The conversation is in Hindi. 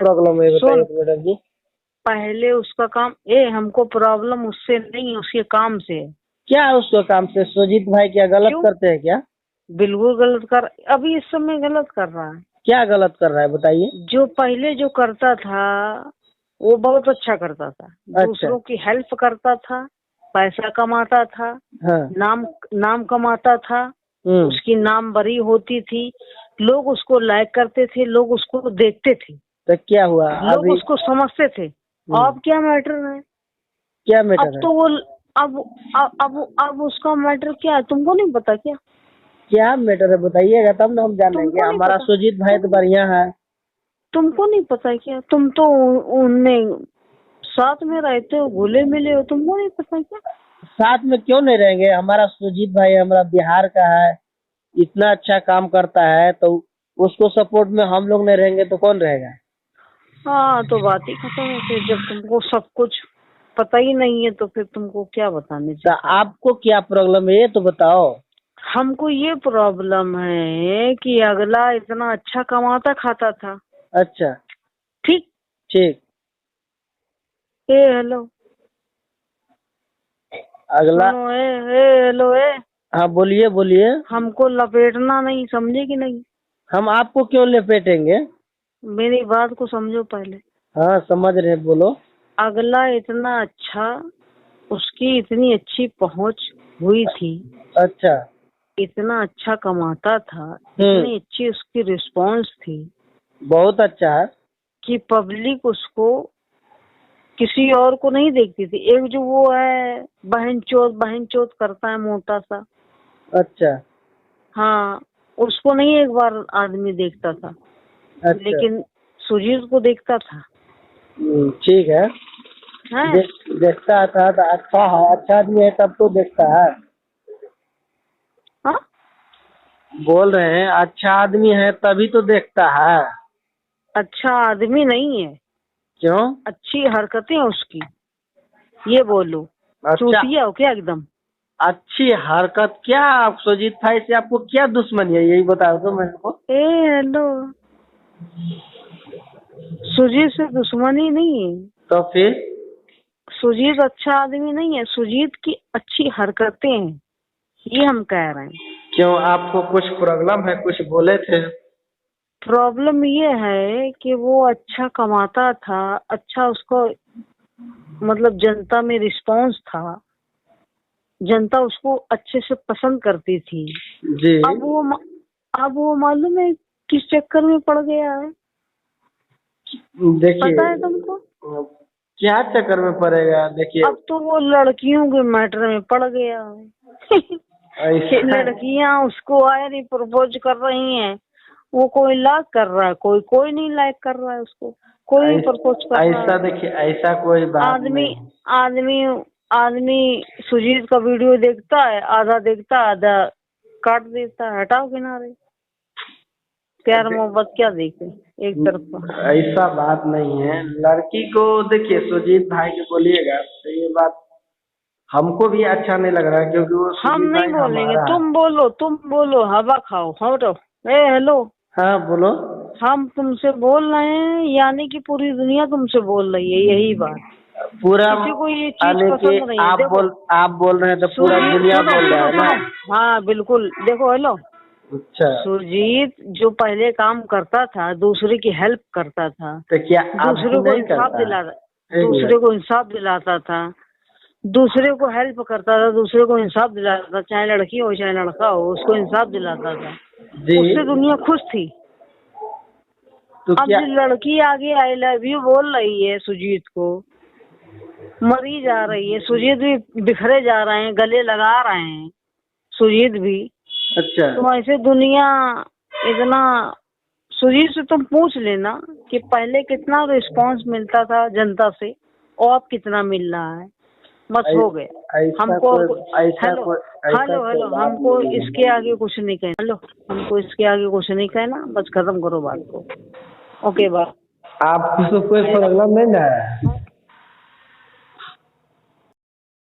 प्रॉब्लम है सुन, बताइए मैडम जी। पहले उसका काम हमको प्रॉब्लम उससे नहीं, उसके काम से है। क्या है उसका काम से? सुजीत भाई क्या गलत क्यों? करते हैं क्या? बिल्कुल गलत कर, अभी इस समय गलत कर रहा है। क्या गलत कर रहा है बताइए। जो पहले जो करता था वो बहुत अच्छा करता था। अच्छा। दूसरों की हेल्प करता था, पैसा कमाता था, हाँ। नाम नाम कमाता था, उसकी नाम बड़ी होती थी, लोग उसको लाइक करते थे, लोग उसको देखते थे, तो क्या हुआ लोग अभी? उसको समझते थे। अब क्या मैटर है? क्या अब मैटर है? तो वो अब उसका मैटर क्या है, तुमको नहीं पता क्या? क्या मैटर है बताइएगा तब ना हम जानेंगे। तुमको नहीं हमारा पता? सुजीत भाई तो बढ़िया है। तुमको नहीं पता क्या? तुम तो उनमें साथ में रहते हो, घुले मिले हो, तुमको नहीं पता क्या? साथ में क्यों नहीं रहेंगे? हमारा सुजीत भाई हमारा बिहार का है, इतना अच्छा काम करता है तो उसको सपोर्ट में हम लोग नहीं रहेंगे तो कौन रहेगा? हाँ, तो बात ही खत्म है फिर। जब तुमको सब कुछ पता ही नहीं है तो फिर तुमको क्या बताने से तो फायदा? आपको क्या प्रॉब्लम है ये तो बताओ। हमको ये प्रॉब्लम है कि अगला इतना अच्छा कमाता खाता था। अच्छा। ठीक। ठीक। हेलो, अगला। सुनो, हेलो, हाँ बोलिए बोलिए। हमको लपेटना नहीं, समझे कि नहीं? हम आपको क्यों लपेटेंगे? मेरी बात को समझो पहले। हाँ समझ रहे हैं, बोलो। अगला इतना अच्छा, उसकी इतनी अच्छी पहुंच हुई थी, अच्छा। इतना अच्छा कमाता था, इतनी अच्छी उसकी रिस्पॉन्स थी बहुत अच्छा है। कि पब्लिक उसको किसी और को नहीं देखती थी। एक जो वो है बहन चोत करता है मोटा सा, अच्छा। हाँ, उसको नहीं एक बार आदमी देखता था। अच्छा। लेकिन सुजीत को देखता था। ठीक है। हैं? देखता था तो अच्छा है, अच्छा आदमी है तब तो देखता है। हाँ, बोल रहे हैं अच्छा आदमी है तभी तो देखता है। अच्छा आदमी नहीं है, क्यों? अच्छी हरकतें उसकी, ये बोलो। अच्छा। चूतिया हो क्या एकदम? अच्छी हरकत क्या? आप सुजीत भाई से आपको क्या दुश्मनी है यही बता दो मेरे को। हेलो, सुजीत से दुश्मनी नहीं है। तो फिर? सुजीत अच्छा आदमी नहीं है, सुजीत की अच्छी हरकतें हैं, ये हम कह रहे हैं। क्यों आपको कुछ प्रॉब्लम है? कुछ बोले थे? प्रॉब्लम ये है कि वो अच्छा कमाता था, अच्छा उसको मतलब जनता में रिस्पांस था, जनता उसको अच्छे से पसंद करती थी। जी। अब वो मालूम है किस चक्कर में पड़ गया है? देखिए पता है तुमको? क्या चक्कर में पड़ेगा देखिए। अब तो वो लड़कियों के मैटर में पड़ गया है। कि ऐसा लड़कियां उसको आए नहीं प्रपोज कर रही हैं, वो कोई लाइक कर रहा है, कोई कोई नहीं लाइक कर रहा है उसको, कोई नहीं प्रपोज कर रहा ऐसा है। देखिए ऐसा कोई बात आदमी नहीं। आदमी आदमी सुजीत का वीडियो देखता है, आधा देखता है, आधा काट देता है, हटाओ किनारे। प्यार मोहब्बत क्या देखे, एक तरफा। ऐसा बात नहीं है। लड़की को देखिए सुजीत भाई को बोलिएगा तो ये बात हमको भी अच्छा नहीं लग रहा है क्योंकि वो हम सुजीत नहीं भाई बोलेंगे, हमारा है। तुम बोलो, हवा खाओ, हटो। हेलो, हाँ बोलो। हम तुमसे बोल रहे हैं, यानी कि पूरी दुनिया तुमसे बोल रही है यही बात। पूरा किसी को ये चीज यानी कि पसंद नहीं है। देखो, आप बोल रहे हैं तो पूरा सुजीत, दुनिया सुनो बोल रहा सुनो है सुनो, ना। हाँ बिल्कुल। देखो, हेलो, अच्छा। सुजीत जो पहले काम करता था, दूसरे की हेल्प करता था, तो क्या आप भी दूसरे को नहीं इंसाफ करता? दिलाता, एक दूसरे मिनट। को इंसाफ दिलाता था, दूसरे को हेल्प करता था, दूसरे को इंसाफ दिलाता था, चाहे लड़की हो चाहे लड़का हो, उसको इंसाफ दिलाता था। जी। उससे दुनिया खुश थी। तो अब क्या? जो लड़की आगे आई लव यू बोल रही है सुजीत को, मरी जा रही है, सुजीत भी बिखरे जा रहे हैं, गले लगा रहे हैं सुजीत भी। अच्छा। तो ऐसे दुनिया इतना, सुजीत से तुम पूछ लेना कि पहले कितना रिस्पांस मिलता था जनता से और अब कितना मिल रहा है। बस हो गया। ऐसा हमको कोई ऐसा हेलो, कोई ऐसा हेलो, कोई हेलो, बात हमको नहीं है। इसके आगे कुछ नहीं कहना। हेलो, हमको इसके आगे कुछ नहीं कहना, बस खत्म करो बात को। Okay, bye. आपको तो कोई प्रॉब्लम नहीं ना है?